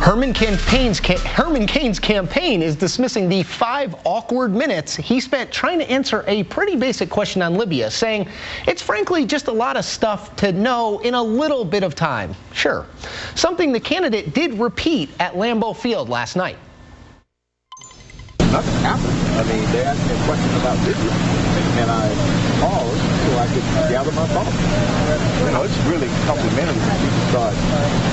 Herman Cain's campaign is dismissing the 5 awkward minutes he spent trying to answer a pretty basic question on Libya, saying it's frankly just a lot of stuff to know in a little bit of time. Sure. Something the candidate did repeat at Lambeau Field last night. Nothing happened. I mean, they asked me a question about Libya, and I paused so I could gather my thoughts. You know, it's really complimentary when people start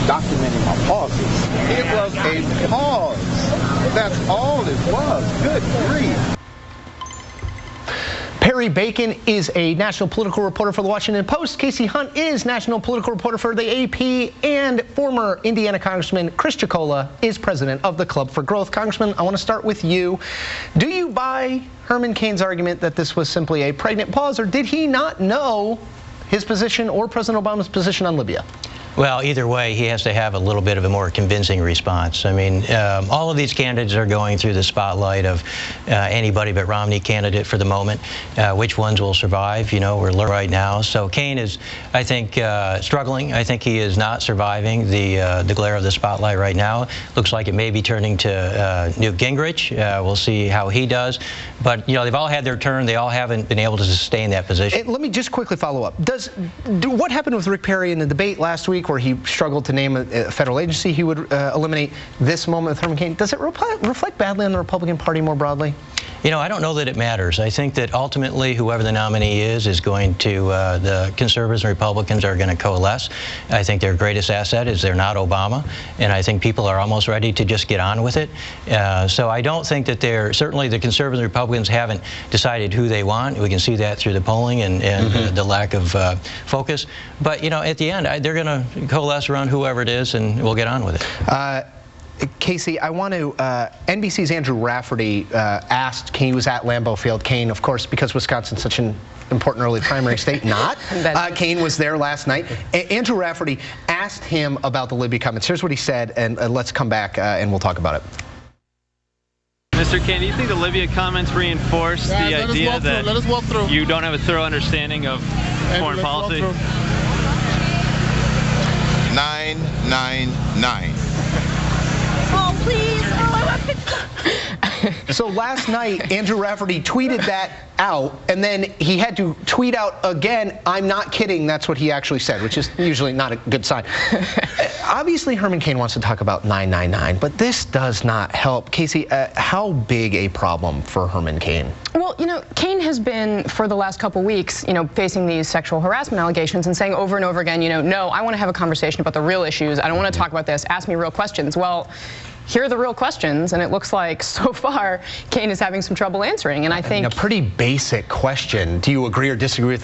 documenting my pauses. It was a pause. That's all it was. Good grief. Perry Bacon is a national political reporter for the Washington Post. Casey Hunt is national political reporter for the AP, and former Indiana Congressman Chris Chocola is president of the Club for Growth. Congressman, I want to start with you. Do you buy Herman Cain's argument that this was simply a pregnant pause, or did he not know his position or President Obama's position on Libya? Well, either way, he has to have a little bit of a more convincing response. I mean, all of these candidates are going through the spotlight of anybody but Romney candidate for the moment. Which ones will survive? You know, we're learning right now. So Cain is, I think, struggling. I think he is not surviving the glare of the spotlight right now. Looks like it may be turning to Newt Gingrich. We'll see how he does. But, you know, they've all had their turn. They all haven't been able to sustain that position. Let me just quickly follow up. What happened with Rick Perry in the debate last week, where he struggled to name a federal agency he would eliminate, this moment with Herman Cain, does it reflect badly on the Republican Party more broadly? You know, I don't know that it matters. I think that ultimately whoever the nominee is going to, the conservatives and Republicans are going to coalesce. I think their greatest asset is they're not Obama, and I think people are almost ready to just get on with it. So I don't think that certainly the conservatives and Republicans haven't decided who they want. We can see that through the polling and the lack of focus. But, you know, at the end, they're going to coalesce around whoever it is, and we'll get on with it. Casey, I want to, NBC's Andrew Rafferty asked, he was at Lambeau Field. Cain, of course, because Wisconsin's such an important early primary state, not. Cain was there last night. Andrew Rafferty asked him about the Libya comments. Here's what he said, and let's come back and we'll talk about it. Mr. Cain, do you think the Libya comments reinforce the idea that you don't have a thorough understanding of foreign policy? 999. Oh, please. Oh, I want pictures. So last night, Andrew Rafferty tweeted that out, and then he had to tweet out again, I'm not kidding, that's what he actually said, which is usually not a good sign. Obviously, Herman Cain wants to talk about 999, but this does not help. Casey, how big a problem for Herman Cain? Well, you know, Cain has been, for the last couple weeks, you know, facing these sexual harassment allegations and saying over and over again, you know, no, I want to have a conversation about the real issues. I don't want to talk about this. Ask me real questions. Well, here are the real questions, and it looks like so far Cain is having some trouble answering. And I think a pretty basic question. Do you agree or disagree with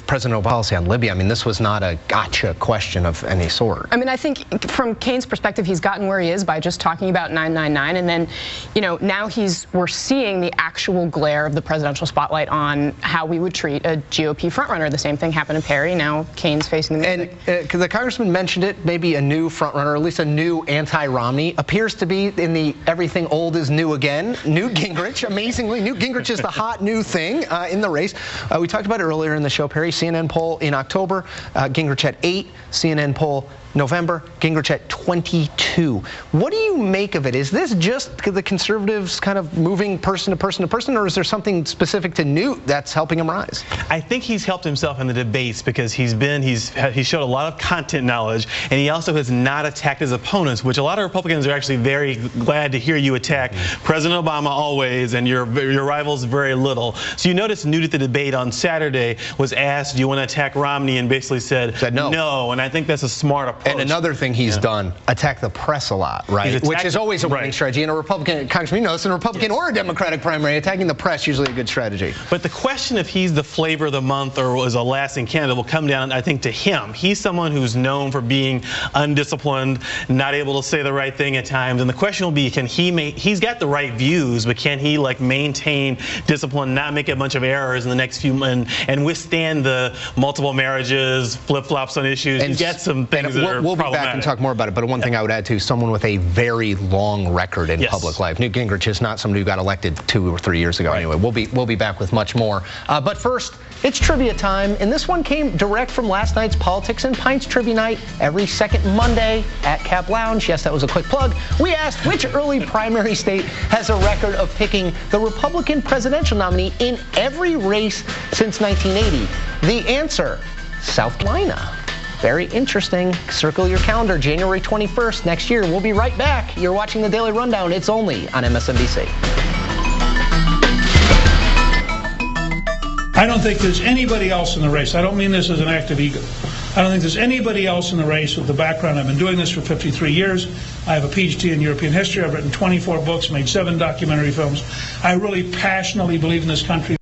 President Obama's policy on Libya? I mean, this was not a gotcha question of any sort. I mean, I think from Cain's perspective, he's gotten where he is by just talking about 999, and then, you know, now we're seeing the actual glare of the presidential spotlight on how we would treat a GOP frontrunner. The same thing happened in Perry. Now Cain's facing the music. And the congressman mentioned it, maybe a new frontrunner, at least a new anti-Romney, appears to be in the everything old is new again. Newt Gingrich, amazingly, Newt Gingrich is the hot new thing in the race. We talked about it earlier in the show, Perry. CNN poll in October, Gingrich at 8. CNN poll November, Gingrich at 22. What do you make of it? Is this just the conservatives kind of moving person to person to person, or is there something specific to Newt that's helping him rise? I think he's helped himself in the debates because he showed a lot of content knowledge, and he also has not attacked his opponents, which a lot of Republicans are actually very glad to hear you attack President Obama always, and your rivals very little. So you notice Newt at the debate on Saturday was asked, do you want to attack Romney, and basically said no. No, and I think that's a smart approach. And another thing he's done, attack the press a lot, right? Which is always a winning strategy. In a Republican, Congressman, you know, it's in a Republican or a Democratic primary, attacking the press usually a good strategy. But the question if he's the flavor of the month or is a lasting candidate will come down, I think, to him. He's someone who's known for being undisciplined, not able to say the right thing at times. And the question will be, he's got the right views, but can he like maintain discipline, not make a bunch of errors in the next few months, and withstand the multiple marriages, flip-flops on issues? And get some things. We'll be back and talk more about it, but one thing I would add to, someone with a very long record in public life. Newt Gingrich is not somebody who got elected 2 or 3 years ago anyway. We'll be back with much more. But first, it's trivia time, and this one came direct from last night's Politics and Pints Trivia Night every second Monday at Cap Lounge. Yes, that was a quick plug. We asked which early primary state has a record of picking the Republican presidential nominee in every race since 1980. The answer, South Carolina. Very interesting. Circle your calendar, January 21st next year. We'll be right back. You're watching the Daily Rundown. It's only on MSNBC. I don't think there's anybody else in the race. I don't mean this as an act of ego. I don't think there's anybody else in the race with the background. I've been doing this for 53 years. I have a PhD in European history. I've written 24 books, made 7 documentary films. I really passionately believe in this country.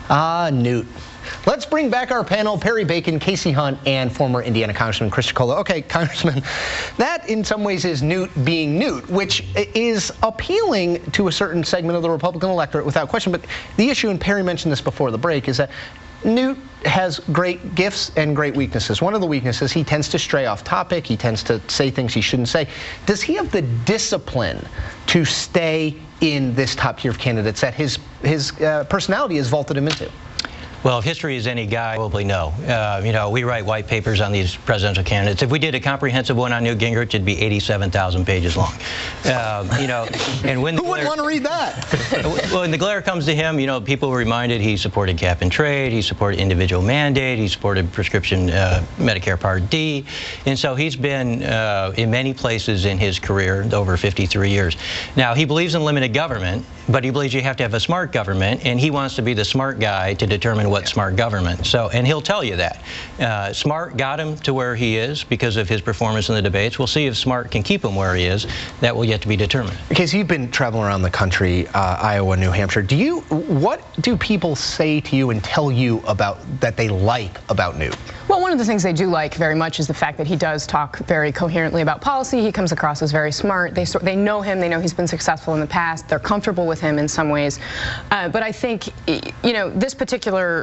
Newt. Let's bring back our panel, Perry Bacon, Casey Hunt, and former Indiana Congressman Chris Chocola. Okay, Congressman, that in some ways is Newt being Newt, which is appealing to a certain segment of the Republican electorate without question. But the issue, and Perry mentioned this before the break, is that Newt has great gifts and great weaknesses. One of the weaknesses, he tends to stray off topic. He tends to say things he shouldn't say. Does he have the discipline to stay in this top tier of candidates that his personality has vaulted him into? Well, if history is any guide, probably no. You know, we write white papers on these presidential candidates. If we did a comprehensive one on Newt Gingrich, it'd be 87,000 pages long. You know, and when who wouldn't want to read that? Well, when the glare comes to him, you know, people were reminded he supported cap and trade, he supported individual mandate, he supported prescription Medicare Part D, and so he's been in many places in his career, over 53 years. Now, he believes in limited government, but he believes you have to have a smart government, and he wants to be the smart guy to determine what's smart government. So, and he'll tell you that. Smart got him to where he is because of his performance in the debates. We'll see if Smart can keep him where he is. That will yet to be determined. Okay, so you've been traveling around the country, Iowa, New Hampshire. What do people say to you and tell you about that they like about Newt? Well, one of the things they do like very much is the fact that he does talk very coherently about policy. He comes across as very smart. They know him. They know he's been successful in the past. They're comfortable with him in some ways. But I think, you know, this particular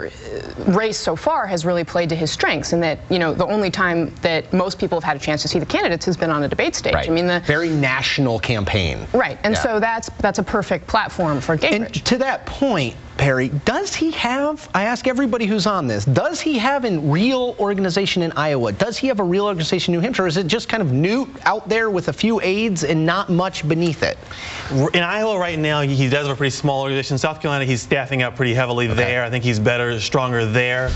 race so far has really played to his strengths, in that, you know, the only time that most people have had a chance to see the candidates has been on a debate stage. Right. I mean, the very national campaign. Right, and so that's a perfect platform for Gingrich. And to that point, Perry, does he have, I ask everybody who's on this, does he have a real organization in Iowa? Does he have a real organization in New Hampshire? Or is it just kind of Newt out there with a few aides and not much beneath it? In Iowa right now, he does have a pretty small organization. South Carolina, he's staffing up pretty heavily there. I think he's better, stronger there.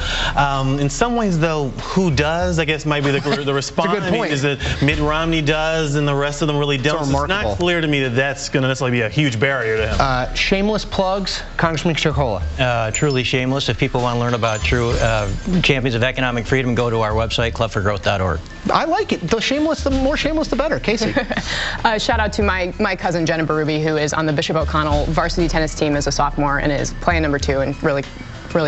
In some ways, though, who does, I guess, might be the response. That's a good point. Is that Mitt Romney does and the rest of them really don't. So it's not clear to me that that's going to necessarily be a huge barrier to him. Shameless plugs, Congressman Chocola. Truly shameless. If people want to learn about true champions of economic freedom, go to our website, clubforgrowth.org. I like it. The more shameless, the better. Casey. Shout out to my cousin Jenna Berube, who is on the Bishop O'Connell varsity tennis team as a sophomore and is playing number 2 and really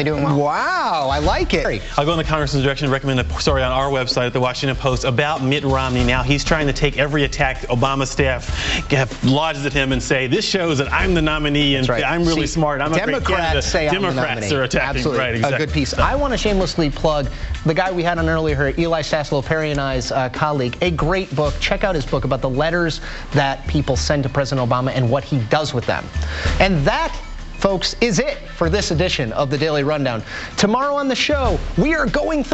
doing well. Wow, I like it. I'll go in the Congressman's direction and recommend a story on our website at the Washington Post about Mitt Romney. Now he's trying to take every attack Obama staff lodges at him and say, this shows that I'm the nominee and I'm really smart. I'm a great candidate. Democrats are attacking. Absolutely. Right, exactly. A good piece. I want to shamelessly plug the guy we had on earlier, Eli Saslow, Perry and I's colleague. A great book. Check out his book about the letters that people send to President Obama and what he does with them. And that, folks, is it for this edition of the Daily Rundown. Tomorrow on the show, we are going through